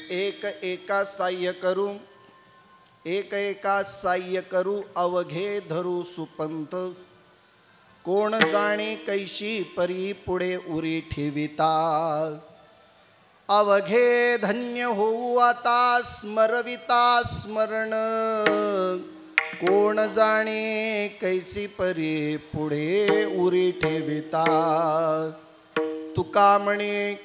एक एका साह्य करू, एक एका साह्य करू, अवघे धरू सुपंत. कोण जाणे कैशी परी पुढे उरी ठेविता. अवघे धन्य होऊ आता स्मरविता स्मरण. कोण जाणे कैसी परी पुढे उरी ठेविता. तुका म्हणे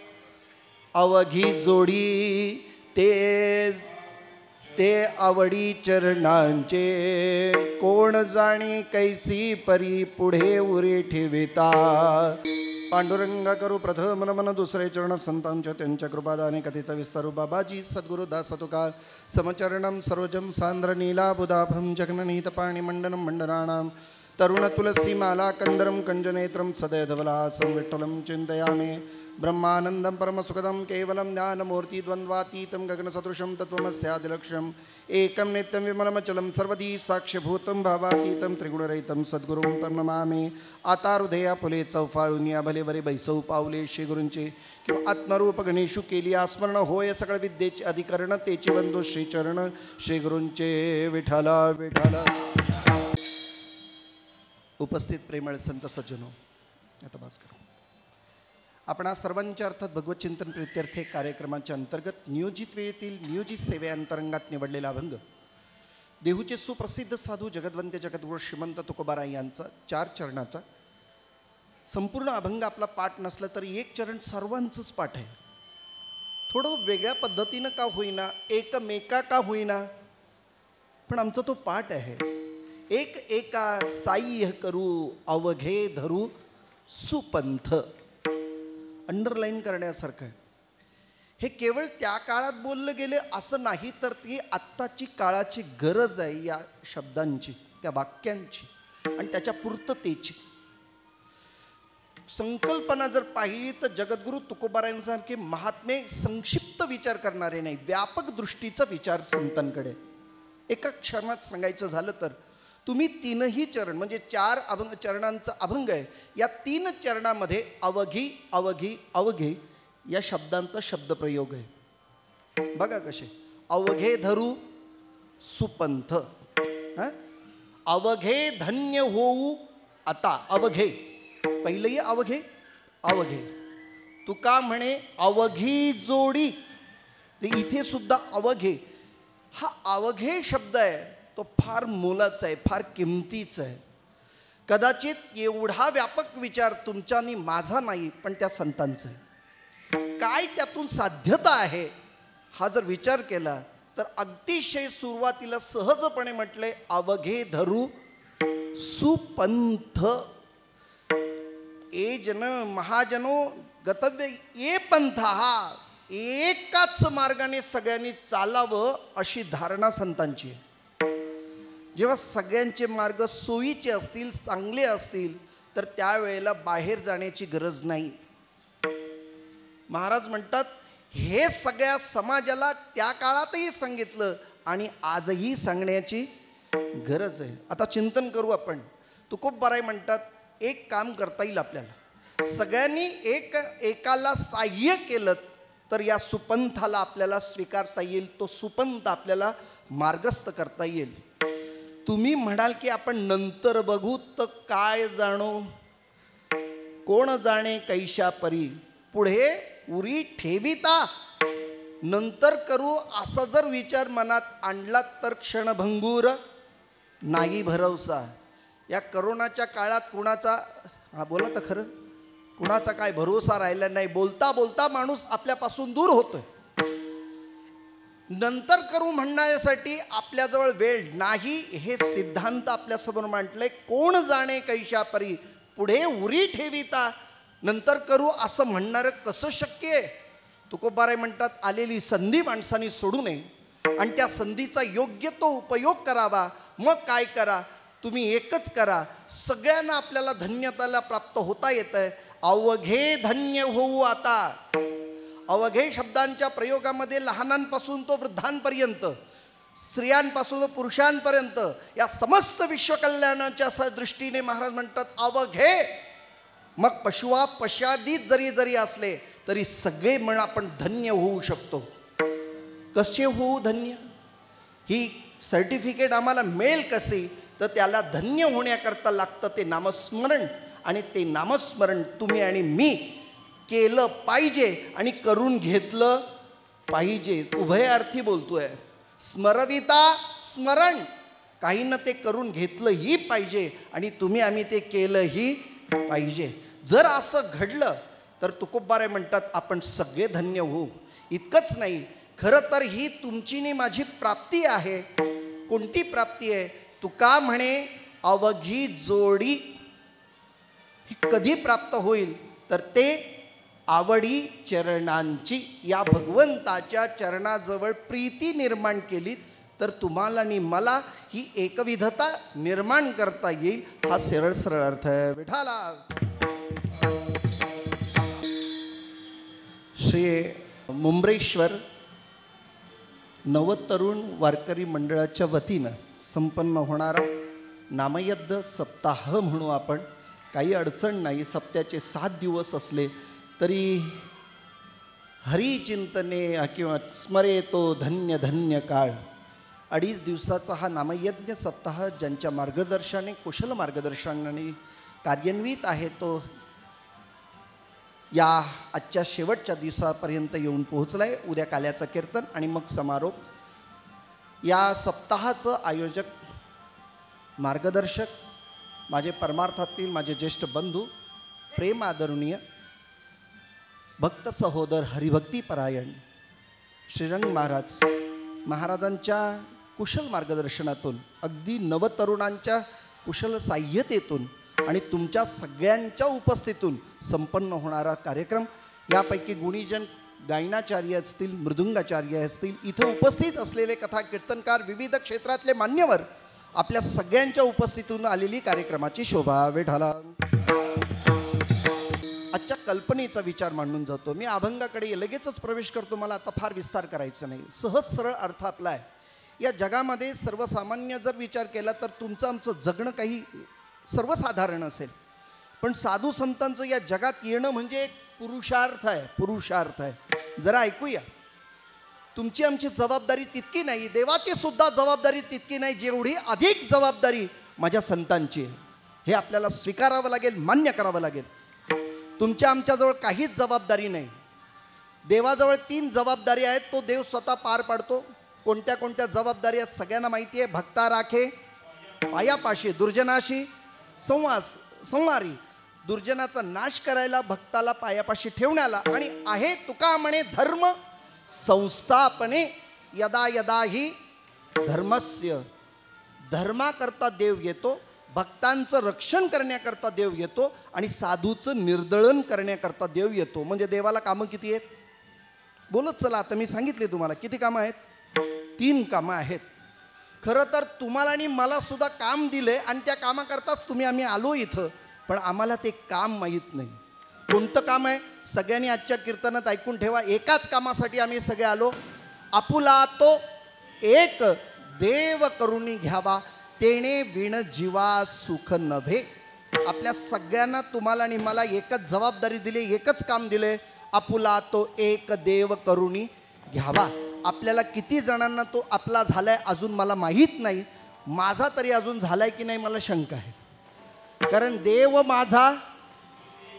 अवघी जोडी ते आवडी चरणांचे. कोण जाणे कैसी परी पुढे उरी ठेविता. पांडुरंग करू प्रथम नमन, दुसरे चरण संतांच्या त्यांच्या कृपादाने कथेचा विस्तारू. बाबाजी सद्गुरु दास तुका समचरणम सरोजम सांद्र नीलाबुधाभम जगननीत पाणी मंडनम मंडनानाम. तरुण तुलसी माला कंदरम कंजनेत्रम सदैधवलासं विठ्ठलं चिंतयामि. ब्रह्मानंदं परमसुखदं केवलं ज्ञानमूर्ति द्वन्द्वातीतं गगनसदृशं तत्त्वमस्यादिलक्ष्यम्. एकं नित्यं विमलमचलं सर्वदी साक्ष्यभूतं भावातीतं त्रिगुणरहितं सद्गुरुं तं नमामि. आता हृदया फुले चौफाळून या भले बरे बैसव पावले श्री गुरूंचे. किंवा आत्मरूप गणेशू केली आस्मरण होय सकळ विद्येचे अधिकरण. तेची वंदो श्रीचरण श्री गुरूंचे. विठाला विठाला. उपस्थित प्रेमळ संत सज्जनो, आता भास्कर आपणा सर्वांच्या अर्थात भगवत चिंतन प्रीत्यर्थे कार्यक्रमाच्या अंतर्गत नियोजित वेळेतील नियोजित सेवेअंतरंगात निवडलेला अभंग देहूचे सुप्रसिद्ध साधू जगद्वंते जगद्गुरू श्रीमंत तुकोबाराय यांचा 4 चरणाचा संपूर्ण अभंग आपला पाठ नसला तरी एक चरण सर्वांचंच पाठ आहे. थोडं वेगळ्या पद्धतीनं का होईना, एकमेका का होईना, पण आमचा तो पाठ आहे. एक एका साह्य करू, अवघे धरू सुपंथ. अंडरलाईन करण्यासारखं आहे. हे केवळ त्या काळात बोललं गेले असं नाही, तर ती आत्ताची काळाची गरज आहे या शब्दांची, त्या वाक्यांची आणि त्याच्या पूर्ततेची. संकल्पना जर पाहिली तर जगद्गुरू तुकोबारायांसारखे महात्मे संक्षिप्त विचार करणारे नाही, व्यापक दृष्टीचा विचार संतांकडे. एका क्षणात सांगायचं झालं तर तुम्ही 3ही चरण म्हणजे 4 चरणांचा अभंग आहे. या 3 चरणामध्ये अवघी अवघी अवघे या शब्दांचा शब्दप्रयोग आहे. बघा कसे. अवघे धरू सुपंथ, अवघे धन्य होऊ आता. अवघे पहिलेही अवघे अवघे. तुका म्हणे अवघी जोडी, इथे सुद्धा अवघे. हा अवघे शब्द आहे तो फार मोलाचा आहे, फार किमतीचा आहे. कदाचित एवढा व्यापक विचार तुमचा आणि माझा नाही, पण त्या संतांचा आहे. काय त्यातून साध्यता आहे हा जर विचार केला तर अतिशय सुरुवातीला सहजपणे म्हटले अवघे धरू सुपंथ. ए जन महाजनो गतव्य ये पंथ. हा एकाच मार्गाने सगळ्यांनी चालावं अशी धारणा संतांची आहे. जेव्हा सगळ्यांचे मार्ग सोयीचे असतील, चांगले असतील, तर त्यावेळेला बाहेर जाण्याची गरज नाही. महाराज म्हणतात हे सगळ्या समाजाला त्या काळातही सांगितलं आणि आजही सांगण्याची गरज आहे. आता चिंतन करू आपण. तुकोबाराय म्हणतात एक काम करता येईल आपल्याला. सगळ्यांनी एकाला साह्य केलं तर या सुपंथाला आपल्याला स्वीकारता येईल, तो सुपंथ आपल्याला मार्गस्थ करता येईल. तुम्ही म्हणाल की आपण नंतर बघू, तर काय जाणो. कोण जाणे कैशा परी पुढे उरी ठेविता. नंतर करू असा जर विचार मनात आणला तर क्षणभंगूर नाही भरवसा. या करोनाच्या काळात कुणाचा, बोला तर खरं, कुणाचा काय भरोसा राहिला नाही. बोलता बोलता माणूस आपल्यापासून दूर होतोय. नंतर करू म्हणण्यासाठी आपल्याजवळ वेळ नाही, हे सिद्धांत आपल्यासमोर मांडलंय. कोण जाणे कैशा परी पुढे उरी ठेविता. नंतर करू असं म्हणणारं कसं शक्य आहे. तुकोबाराय म्हणतात आलेली संधी माणसाने सोडू नये आणि त्या संधीचा योग्य तो उपयोग करावा. मग काय करा, तुम्ही एकच करा. सगळ्यांना आपल्याला धन्यताला प्राप्त होता येतंय. अवघे धन्य होऊ आता. अवघे शब्दांच्या प्रयोगामध्ये लहानांपासून तो वृद्धांपर्यंत, स्त्रियांपासून पुरुषांपर्यंत या समस्त विश्वकल्याणाच्या दृष्टीने महाराज म्हणतात अवघे. मग पशुआ पश्चादीत जरी असले तरी सगळे म्हण आपण धन्य होऊ शकतो. कसे होऊ धन्य, ही सर्टिफिकेट आम्हाला मिळेल कसे, तर त्याला धन्य होण्याकरता लागतं ते नामस्मरण. आणि ते नामस्मरण तुम्ही आणि मी केलं पाहिजे आणि करून घेतलं पाहिजे. उभयार्थी बोलतोय. स्मरविता स्मरण, काही ना ते करून घेतलंही पाहिजे आणि तुम्ही आम्ही ते केलंही पाहिजे. जर असं घडलं तर तुकोबाराय म्हणतात आपण सगळे धन्य होऊ. इतकंच नाही, खरं तर ही तुमची नी माझी प्राप्ती आहे. कोणती प्राप्ती आहे? तुका म्हणे अवघी जोडी. ही कधी प्राप्त होईल? तर ते आवडी चरणांची. या भगवंताच्या चरणाजवळ प्रीती निर्माण केली तर तुम्हाला आणि मला ही एकविधता निर्माण करता येईल. हा सरळ सरळ अर्थ आहे. विठाला श्री मुंब्रेश्वर नवतरुण वारकरी मंडळाच्या वतीनं संपन्न होणारा नामयज्ञ सप्ताह म्हणू आपण. काही अडचण नाही. सप्त्याचे 7 दिवस असले तरी हरिचिंतने किंवा स्मरे तो धन्य धन्य काळ. 2.5 दिवसाचा हा नामयज्ञ सप्ताह ज्यांच्या मार्गदर्शनाने, कुशल मार्गदर्शनाने कार्यान्वित आहे तो या आजच्या शेवटच्या दिवसापर्यंत येऊन पोहोचला आहे. उद्या काल्याचं कीर्तन आणि मग समारोप. या सप्ताहाचं आयोजक, मार्गदर्शक माझे परमार्थातील माझे ज्येष्ठ बंधू, प्रेम आदरणीय भक्त सहोदर, हरिभक्तीपरायण श्रीरंग महाराजांच्या कुशल मार्गदर्शनातून, अगदी नवतरुणांच्या कुशल साह्यतेतून आणि तुमच्या सगळ्यांच्या उपस्थितीतून संपन्न होणारा कार्यक्रम. यापैकी गुणीजन गायनाचार्य असतील, मृदुंगाचार्य असतील, इथं उपस्थित असलेले कथा कीर्तनकार, विविध क्षेत्रातले मान्यवर, आपल्या सगळ्यांच्या उपस्थितीतून आलेली कार्यक्रमाची शोभा. विठाला आजच्या कल्पनेचा विचार मांडून जातो. मी अभंगाकडे लगेचच प्रवेश करतो. मला आता फार विस्तार करायचा नाही. सहज सरळ अर्थ आपला आहे. या जगामध्ये सर्वसामान्य जर विचार केला तर तुमचं आमचं जगणं काही सर्वसाधारण असेल, पण साधू संतांचं या जगात येणं म्हणजे एक पुरुषार्थ आहे. पुरुषार्थ आहे. जरा ऐकूया. तुमची आमची जबाबदारी तितकी नाही, देवाची सुद्धा जबाबदारी तितकी नाही जेवढी अधिक जबाबदारी माझ्या संतांची आहे. हे आपल्याला स्वीकारावं लागेल, मान्य करावं लागेल. तुमच्या आमच्याजवळ काहीच जबाबदारी नाही. देवाजवळ 3 जबाबदारी आहेत. तो देव स्वतः पार पाडतो. कोणत्या कोणत्या जबाबदारी आहेत सगळ्यांना माहिती आहे. भक्ता राखे पायापाशी, दुर्जनाशी संवारी. दुर्जनाचा नाश करायला, भक्ताला पायापाशी ठेवण्याला. आणि आहे तुका म्हणे धर्म संस्थापने यदा यदा ही धर्मस्य. धर्माकरता देव येतो, भक्तांचं रक्षण करण्याकरता देव येतो आणि साधूचं निर्दळन करण्याकरता देव येतो. म्हणजे देवाला कामं किती आहेत? बोलत चला. आता मी सांगितले तुम्हाला किती कामं आहेत. 3 कामं आहेत. खरं तर तुम्हाला आणि मला सुद्धा काम दिले आणि त्या कामाकरताच तुम्ही आम्ही आलो इथं, पण आम्हाला ते काम माहीत नाही. कोणतं काम आहे? सगळ्यांनी आजच्या कीर्तनात ऐकून ठेवा. एकाच कामासाठी आम्ही सगळे आलो. आपुला तो एक देव करुणी घ्यावा, तेणे विण जीवा सुख नभे. आपल्या सगळ्यांना, तुम्हाला आणि मला एकच जबाबदारी दिली, एकच काम दिले. आपुला तो एक देव करुणी घ्यावा. आपल्याला किती जणांना तो आपला झालाय अजून मला माहीत नाही. माझा तरी अजून झालाय की नाही मला शंका आहे. कारण देव माझा,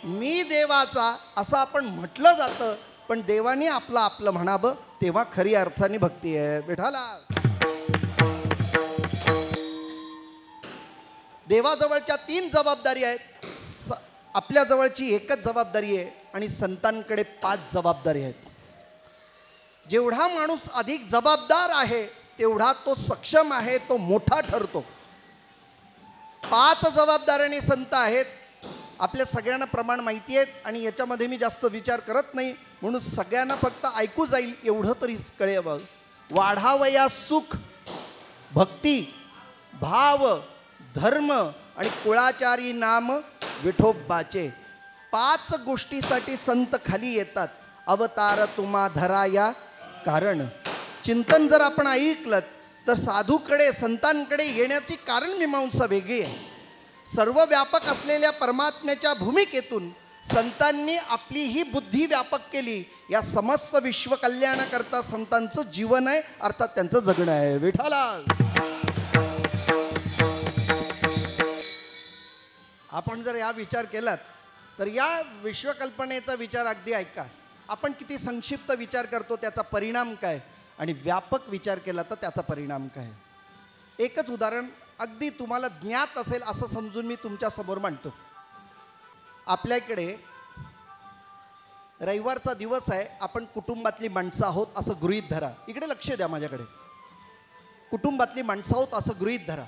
मी देवाचा असं आपण म्हटलं जातं, पण देवाने आपलं आपलं म्हणावं तेव्हा खरी अर्थाने भक्ती आहे. विठाला देवाजवळच्या 3 जबाबदारी आहेत. आपल्याजवळची एकच जबाबदारी आहे आणि संतांकडे 5 जबाबदारी आहेत. जेवढा माणूस अधिक जबाबदार आहे तेवढा तो सक्षम आहे, तो मोठा ठरतो. 5 जबाबदाऱ्याने संत आहेत. आपल्या सगळ्यांना प्रमाण माहिती आहेत आणि याच्यामध्ये मी जास्त विचार करत नाही, म्हणून सगळ्यांना फक्त ऐकू जाईल एवढं तरी कळेल. वाढावया सुख, भक्ती, भाव, धर्म आणि कुळाचारी नाम विठोबाचे. 5 गोष्टीसाठी संत खाली येतात. अवतार तुम्हा धराया कारण. चिंतन जर आपण ऐकलं तर साधूकडे, संतांकडे येण्याची कारण मीमांसा वेगळी आहे. सर्व व्यापक असलेल्या परमात्म्याच्या भूमिकेतून संतांनी आपली ही बुद्धी व्यापक केली. या समस्त विश्व कल्याणाकरता संतांचं जीवन आहे, अर्थात त्यांचं जगणं आहे. विठाला आपण जर या विचार केलात तर या विश्वकल्पनेचा विचार अगदी ऐका. आपण किती संक्षिप्त विचार करतो त्याचा परिणाम काय, आणि व्यापक विचार केला तर त्याचा परिणाम काय. एकच उदाहरण अगदी तुम्हाला ज्ञात असेल असं समजून मी तुमच्या समोर मांडतो. आपल्याकडे रविवारचा दिवस आहे, आपण कुटुंबातली माणसं आहोत असं गृहीत धरा. इकडे लक्ष द्या माझ्याकडे. कुटुंबातली माणसं आहोत असं गृहीत धरा.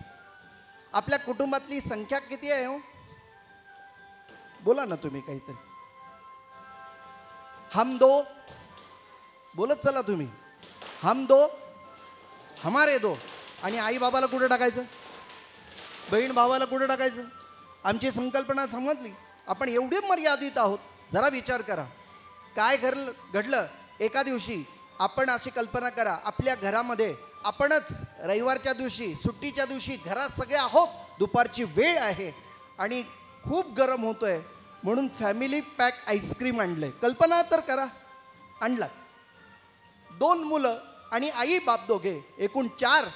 आपल्या कुटुंबातली संख्या किती आहे हो? बोला ना तुम्ही काहीतरी. हम दो बोलत चला तुम्ही. हम दो हमारे दो. आणि आई बाबाला कुठं टाकायचं, बहीण भावाला कुठं टाकायचं. आमची संकल्पना समजली. आपण एवढे मर्यादित आहोत. जरा विचार करा काय घडलं. एका दिवशी आपण अशी कल्पना करा, आपल्या घरामध्ये आपणच रविवारच्या दिवशी, सुट्टीच्या दिवशी घरात सगळे आहोत, दुपारची वेळ आहे आणि खूप गरम होतोय, म्हणून फॅमिली पॅक आईस्क्रीम आणलंय. कल्पना तर करा. आणला 2 मुलं आणि आई बाप दोघे, एकूण 4.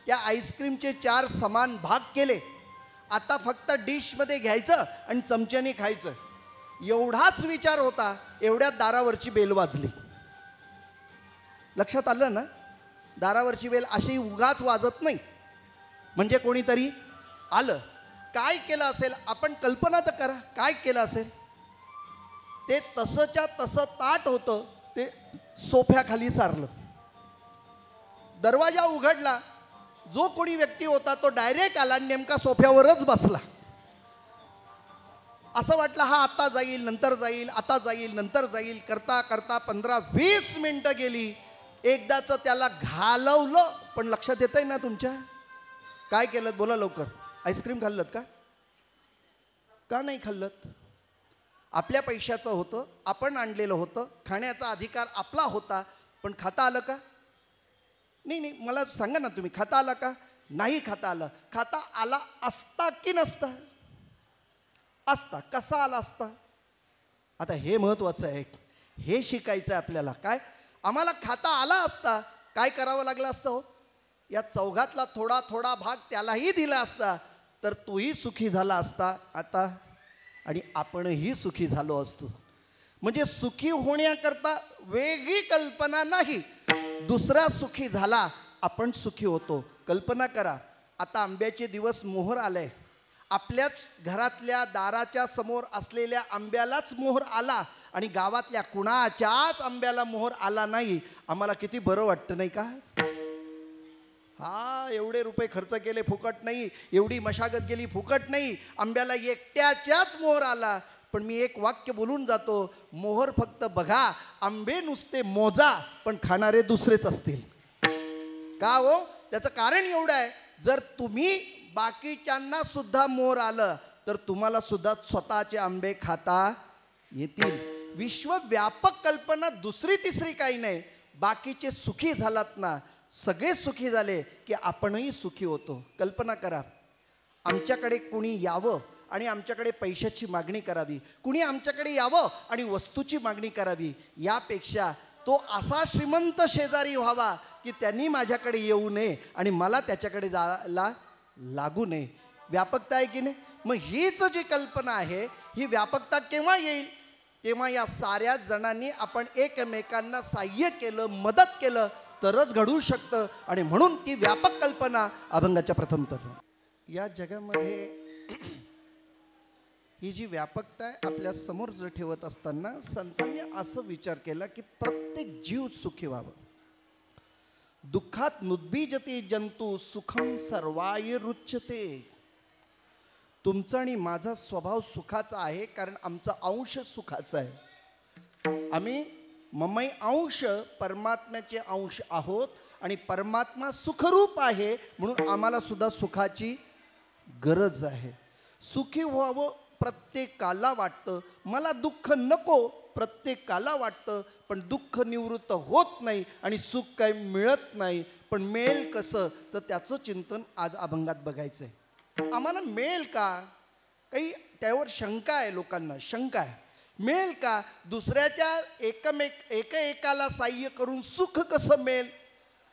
त्या आईस्क्रीमचे 4 समान भाग केले. आता फक्त डिशमध्ये घ्यायचं आणि चमच्याने खायचं. एवढाच विचार होता, एवढ्यात दारावरची बेल वाजली. लक्षात आलं ना? दारावरची बेल अशी उगाच वाजत नाही, म्हणजे कोणीतरी आलं. काय केलं असेल आपण कल्पना तर करा. काय केलं असेल? ते तसंच्या तसं ताट होतं, ते सोफ्याखाली सारलं. दरवाजा उघडला. जो कोणी व्यक्ती होता तो डायरेक्ट आला, नेमका सोफ्यावरच बसला. असं वाटलं हा आता जाईल, नंतर जाईल, आता जाईल, नंतर जाईल. करता करता 15-20 मिनिटं गेली. एकदाचं त्याला घालवलं. पण लक्षात येतंय ना तुमच्या? काय केलं बोला लवकर. आईस्क्रीम खाल्लत का? का नाही खाल्लत? आपल्या पैशाचं होतं, आपण आणलेलं होतं, खाण्याचा अधिकार आपला होता, पण खाता आलं का? नाही, मला सांगा ना तुम्ही, खाता आला का? नाही खाता आलं. खाता आला असता की नसता? असता. कसा आला असता? आता हे महत्वाचं आहे, हे शिकायचं आहे आपल्याला. काय आम्हाला खाता आला असता, काय करावं लागलं असतं हो? या चौघातला थोडा थोडा भाग त्यालाही दिला असता तर तोही सुखी झाला असता आता, आणि आपणही सुखी झालो असतो. म्हणजे सुखी होण्याकरता वेगळी कल्पना नाही, दुसरा सुखी झाला आपण सुखी होतो. कल्पना करा, आता आंब्याचे दिवस मोहर आले. आपल्याच घरातल्या दाराच्या समोर असलेल्या आंब्यालाच मोहर आला आणि गावातल्या कुणाच्याच आंब्याला मोहर आला नाही. आम्हाला किती बरं वाटतं नाही का? हा, एवढे रुपये खर्च केले फुकट नाही, एवढी मशागत गेली फुकट नाही, आंब्याला एकट्याच्याच मोहर आला. पण मी एक वाक्य बोलून जातो, मोहर फक्त बघा, आंबे नुसते मोजा, पण खाणारे दुसरेच असतील. का हो? त्याचं कारण एवढं आहे, जर तुम्ही बाकीच्यांना सुद्धा मोहर आलं तर तुम्हाला सुद्धा स्वतःचे आंबे खाता येतील. विश्वव्यापक कल्पना दुसरी तिसरी काही नाही. बाकीचे सुखी झालात ना, सगळे सुखी झाले की आपणही सुखी होतो. कल्पना करा, आमच्याकडे कुणी यावं आणि आमच्याकडे पैशाची मागणी करावी, कुणी आमच्याकडे यावं आणि वस्तूची मागणी करावी. यापेक्षा तो असा श्रीमंत शेजारी व्हावा की त्यांनी माझ्याकडे येऊ नये आणि मला त्याच्याकडे जायला लागू नये. व्यापकता आहे की नाही? मग हीच जी कल्पना आहे, ही व्यापकता केव्हा येईल? तेव्हा या साऱ्या जणांनी आपण एकमेकांना साह्य केलं, मदत केलं तरच घडू शकतं. आणि म्हणून ती व्यापक कल्पना अभंगाच्या प्रथम तर. या जगामध्ये ही जी व्यापकता आहे आपल्या समोर जर ठेवत असताना संतांनी असं विचार केला की प्रत्येक जीव सुखी व्हावं. दुःखात नुद्बीजते जंतू सुखम सर्वाय रुच्यते. तुमचा आणि माझा स्वभाव सुखाचा आहे कारण आमचा अंश सुखाचा आहे. आम्ही ममई अंश परमात्म्याचे अंश आहोत आणि परमात्मा सुखरूप आहे, म्हणून आम्हाला सुद्धा सुखाची गरज आहे. सुखी व्हावं प्रत्येकाला वाटतं. मला दुःख नको प्रत्येकाला वाटतं, पण दुःख निवृत्त होत नाही आणि सुख काही मिळत नाही. पण मिळेल कसं, तर त्याचं चिंतन आज अभंगात बघायचं आहे. आम्हाला मिळेल का? काही त्यावर शंका आहे, लोकांना शंका आहे मिळेल का? दुसऱ्याच्या एकाला साह्य करून सुख कसं मिळेल?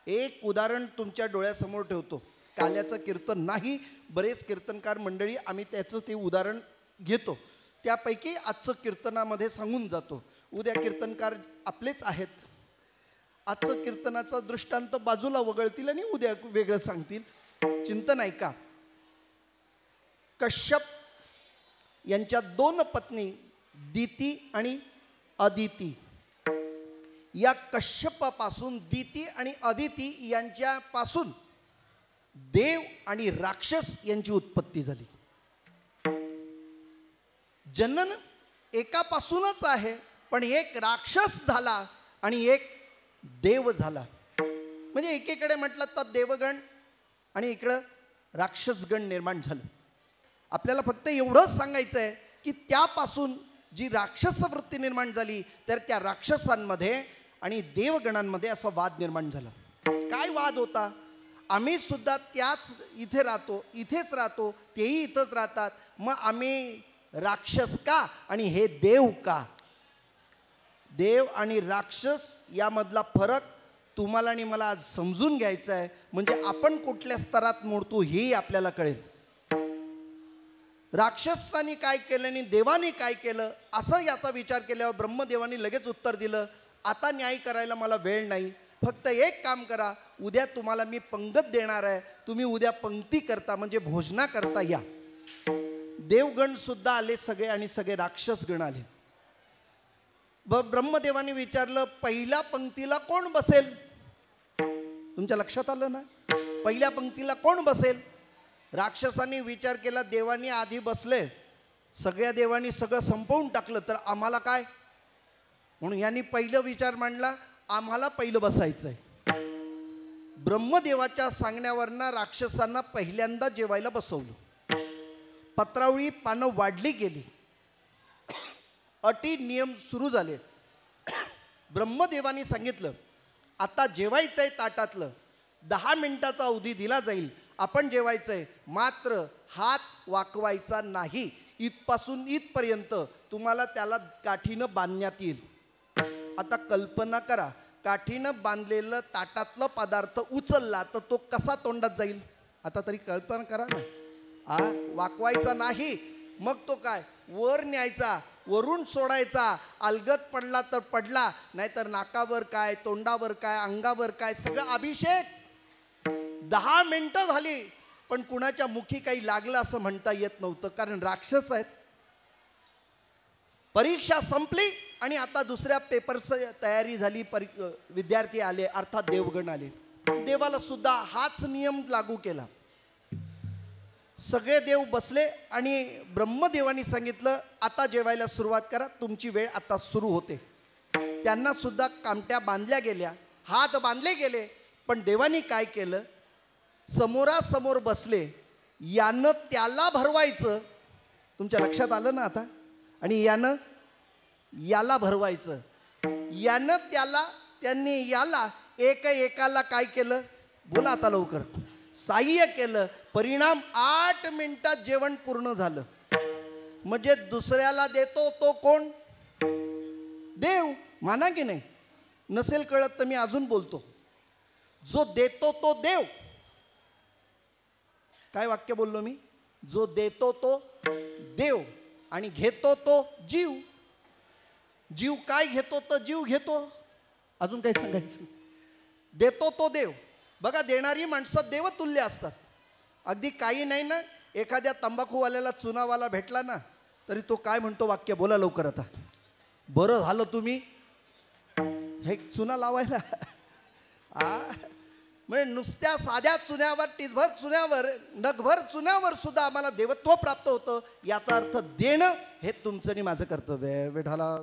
एक उदाहरण तुमच्या डोळ्यासमोर ठेवतो. काल्याचं कीर्तन नाही, बरेच कीर्तनकार मंडळी आम्ही त्याचं ते उदाहरण घेतो. त्यापैकी आजचं कीर्तनामध्ये सांगून जातो. उद्या कीर्तनकार आपलेच आहेत. आजचं कीर्तनाचा दृष्टांत बाजूला वगळतील आणि उद्या वेगळं सांगतील. चिंतन ऐका. कश्यप यांच्या 2 पत्नी दिती आणि अदिती. या कश्यपापासून दिती आणि अदिती यांच्यापासून देव आणि राक्षस यांची उत्पत्ती झाली. जनन एकापासूनच आहे, पण एक राक्षस झाला आणि एक देव झाला. म्हणजे एकीकडे म्हटलं तर देवगण आणि इकडं राक्षसगण निर्माण झालं. आपल्याला फक्त एवढंच सांगायचं आहे की त्यापासून जी राक्षस वृत्ती निर्माण झाली, तर त्या राक्षसांमध्ये आणि देवगणांमध्ये असा वाद निर्माण झाला. काय वाद होता? आम्ही सुद्धा त्याच इथे राहतो, इथेच राहतो, तेही इथंच राहतात, मग आम्ही राक्षस का आणि हे देव का? देव आणि राक्षस यामधला फरक तुम्हाला आणि मला आज समजून घ्यायचा आहे. म्हणजे आपण कुठल्या स्तरात मोडतो हेही आपल्याला कळेल. राक्षसांनी काय केलं आणि देवाने काय केलं असं याचा विचार केल्यावर ब्रह्मदेवानी लगेच उत्तर दिलं, आता न्याय करायला मला वेळ नाही, फक्त एक काम करा, उद्या तुम्हाला मी पंगत देणार आहे, तुम्ही उद्या पंक्ती करता म्हणजे भोजना करता या. देवगण सुद्धा आले सगळे आणि सगळे राक्षसगण आले. ब्रह्मदेवानी विचारलं, पहिल्या पंक्तीला कोण बसेल? तुमच्या लक्षात आलं ना? पहिल्या पंक्तीला कोण बसेल? राक्षसांनी विचार केला, देवानी आधी बसले, सगळ्या देवांनी सगळं संपवून टाकलं तर आम्हाला काय? म्हणून यांनी पहिलं विचार मांडला, आम्हाला पहिलं बसायचंय. ब्रह्मदेवाच्या सांगण्यावरनं राक्षसांना पहिल्यांदा जेवायला बसवलं. पत्रावळी पानं वाढली गेली, अटी नियम सुरू झाले. ब्रह्मदेवानी सांगितलं, आता जेवायचंय ताटातलं, 10 मिनिटाचा अवधी दिला जाईल, आपण जेवायचंय, मात्र हात वाकवायचा नाही. इथपासून इथपर्यंत तुम्हाला त्याला काठीनं बांधण्यात येईल. आता कल्पना करा, काठीनं बांधलेलं ताटातलं पदार्थ उचलला तर तो कसा तोंडात जाईल? आता तरी कल्पना करा ना. वाकवायचा नाही, मग तो काय? वर न्यायचा, वरून सोडायचा, अलगद पडला तर पडला, नाहीतर नाकावर काय, तोंडावर काय, अंगावर काय, सगळं अभिषेक. 10 मिनिटं झाली पण कुणाच्या मुखी काही लागलं असं म्हणता येत नव्हतं, कारण राक्षस आहेत. परीक्षा संपली आणि आता दुसऱ्या पेपरची तयारी झाली. विद्यार्थी आले, अर्थात देवगण आले. देवाला सुद्धा हाच नियम लागू केला. सगळे देव बसले आणि ब्रह्मदेवानी सांगितलं, आता जेवायला सुरुवात करा, तुमची वेळ आता सुरू होते. त्यांना सुद्धा कामट्या बांधल्या गेल्या, हात बांधले गेले. पण देवानी काय केलं? समोरासमोर बसले, यानं त्याला भरवायचं. तुमच्या लक्षात आलं ना आता? आणि यानं याला भरवायचं, यानं त्याला, त्यांनी याला, एकाला काय केलं? बोला आता लवकर. साह्य केलं. परिणाम 8 मिनिटात जेवण पूर्ण झालं. म्हणजे दुसऱ्याला देतो तो कोण? देव. माना की नाही? नसेल कळत तर मी अजून बोलतो. जो देतो तो देव. काय वाक्य बोललो मी? जो देतो तो देव आणि घेतो तो जीव. जीव काय घेतो? तर जीव घेतो. अजून काय सांगायचं? देतो तो देव. बघा, देणारी माणसं देवतुल्य असतात. अगदी काही नाही ना, एखाद्या तंबाखूवाल्याला चुनावाला भेटला ना, तरी तो काय म्हणतो? वाक्य बोला लवकर आता. बरं झालं तुम्ही हे चुना लावायला. म्हणजे नुसत्या साध्या चुन्यावर, टिचभर चुन्यावर, नगभर चुन्यावर सुद्धा आम्हाला देवत्व प्राप्त होतं. याचा अर्थ देणं हे तुमचं आणि माझं कर्तव्य आहे. विठाला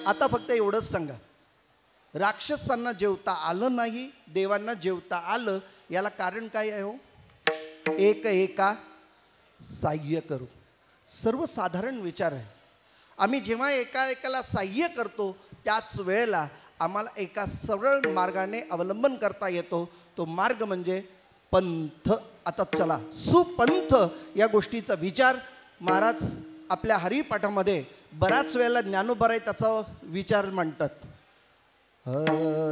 आता फक्त एवढंच सांगा, राक्षसांना जेवता आलं नाही, देवांना जेवता आलं. याला कारण काय आहे हो? एका साह्य करू. सर्वसाधारण विचार आहे. आम्ही जेव्हा एकाला साह्य करतो त्याच वेळेला आम्हाला एका सरळ मार्गाने अवलंबन करता येतो. तो मार्ग म्हणजे पंथ. आता चला, सुपंथ या गोष्टीचा विचार महाराज आपल्या हरिपाठामध्ये बऱ्याच वेळेला ज्ञानोबराय त्याचा विचार मांडतात.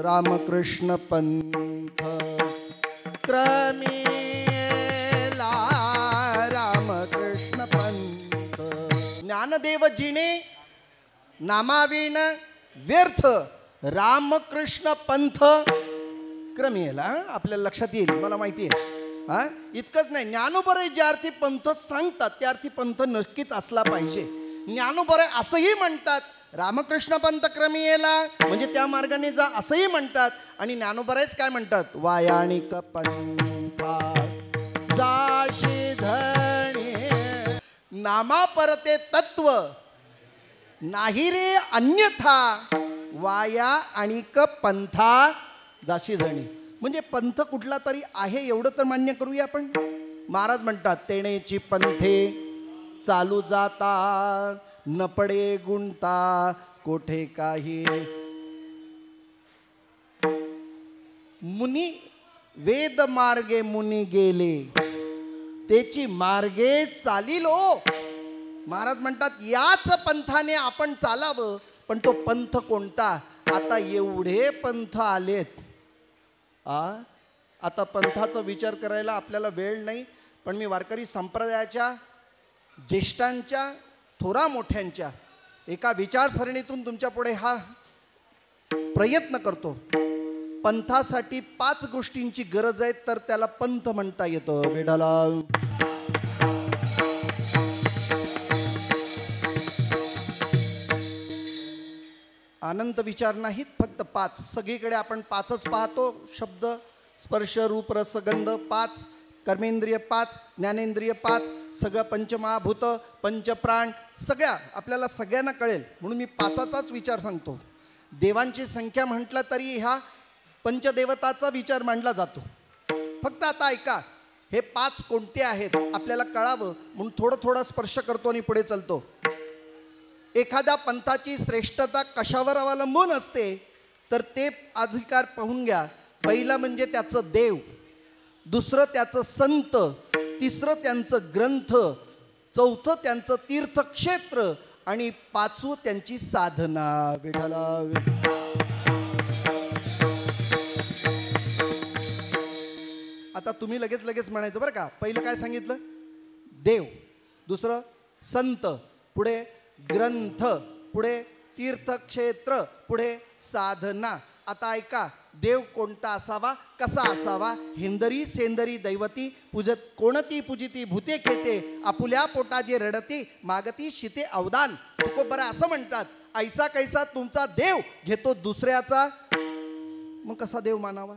रामकृष्ण पंथ क्रमेला, रामकृष्ण पंथ ज्ञानदेव जिणे नामाविण व्यर्थ, रामकृष्ण पंथ क्रमेला. आपल्याला लक्षात येईल, मला माहिती आहे. हा, इतकंच नाही, ज्ञानोबराय ज्या अर्थी पंथ सांगतात त्या अर्थी पंथ नक्कीच असला पाहिजे. ज्ञानोबराय असंही म्हणतात, रामकृष्ण पंथ क्रमेला म्हणजे त्या मार्गाने जा असंही म्हणतात. आणि ज्ञानोबरायच काय म्हणतात, वायाणिक पंथा जाशी धणे, नामा परते तत्व नाही रे अन्यथा, वाया आणिक पंथा जाशी धणे. म्हणजे पंथ कुठला तरी आहे एवढं तर मान्य करूया आपण. महाराज म्हणतात, तेणेची पंथे चालू जाता, न पडे गुंता कोठे काही. मुनी वेद मार्गे मुनी गेले, त्याची मार्गे चालिलो. महाराज म्हणतात, याच पंथाने आपण चालावं. पण तो पंथ कोणता? आता एवढे पंथ आलेत. आता पंथाचा विचार करायला आपल्याला वेळ नाही. पण मी वारकरी संप्रदायाच्या ज्येष्ठांच्या, थोरा मोठ्यांच्या एका विचारसरणीतून तुमच्या पुढे हा प्रयत्न करतो. पंथासाठी 5 गोष्टींची गरज आहे, तर त्याला पंथ म्हणता येतं. विठाला अनंत विचार नाहीत, फक्त 5. सगळीकडे आपण 5च पाहतो. शब्द, स्पर्श, रूप, रस, गंध 5, कर्मेंद्रिय 5, ज्ञानेंद्रिय 5, सगळं पंचमहाभूत, पंचप्राण, सगळ्या आपल्याला सगळ्यांना कळेल म्हणून मी 5चाच विचार सांगतो. देवांची संख्या म्हटलं तरी ह्या पंचदेवताचा विचार मांडला जातो. फक्त आता ऐका, हे 5 कोणते आहेत आपल्याला कळावं म्हणून थोडं थोडं स्पर्श करतो आणि पुढे चालतो. एखाद्या पंथाची श्रेष्ठता कशावर अवलंबून असते तर ते अधिकार पाहून घ्या. पहिलं म्हणजे त्याचं देव, दुसरं त्याचं संत, तिसरं त्यांचं ग्रंथ, चौथं त्यांचं तीर्थक्षेत्र आणि 5वं त्यांची साधना. विठाला आता तुम्ही लगेच म्हणायचं बरं का. पहिलं काय सांगितलं? देव, दुसरं संत, पुढे ग्रंथ, पुढे तीर्थक्षेत्र, पुढे साधना. आता ऐका, देव कोणता असावा, कसा असावा? हिंदरी सेंदरी दैवती, पूजत कोणती पूजिती भूते खेते, आपुल्या पोटाजे रडती, मागती शिते अवदान. तुकोबरा असं म्हणतात, ऐसा कैसा तुमचा देव घेतो दुसऱ्याचा, मग कसा देव मानावा?